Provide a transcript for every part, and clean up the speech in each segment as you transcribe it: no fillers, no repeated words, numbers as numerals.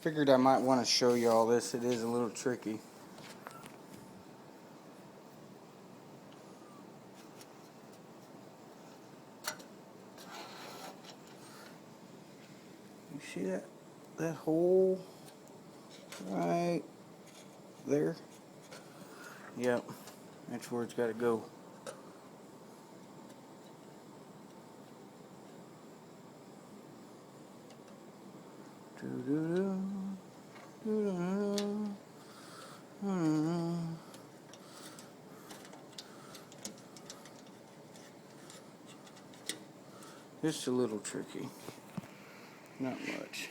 Figured I might want to show you all this. It is a little tricky. You see that hole right there? Yep, that's where it's got to go. Just a little tricky. Not much.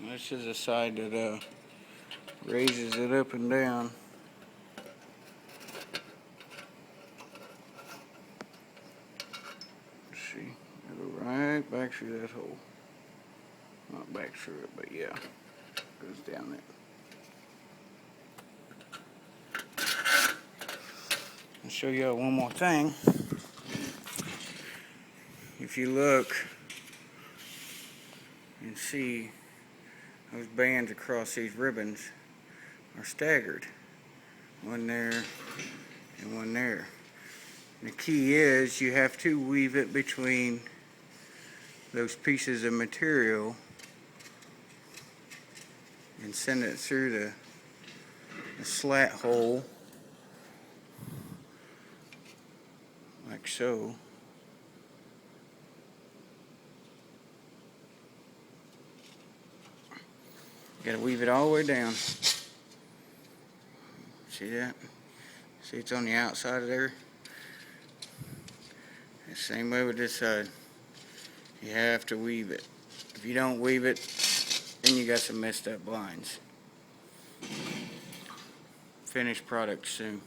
This is a side that raises it up and down. Let's see. It'll go right back through that hole. Not back through it, but yeah. Goes down it. I'll show you one more thing. If you look and see those bands across these ribbons are staggered. One there and one there. And the key is you have to weave it between those pieces of material and send it through the slat hole like so. You gotta weave it all the way down. See that? See it's on the outside of there? The same way with this side. You have to weave it. If you don't weave it, then you got some messed up blinds. Finished product soon.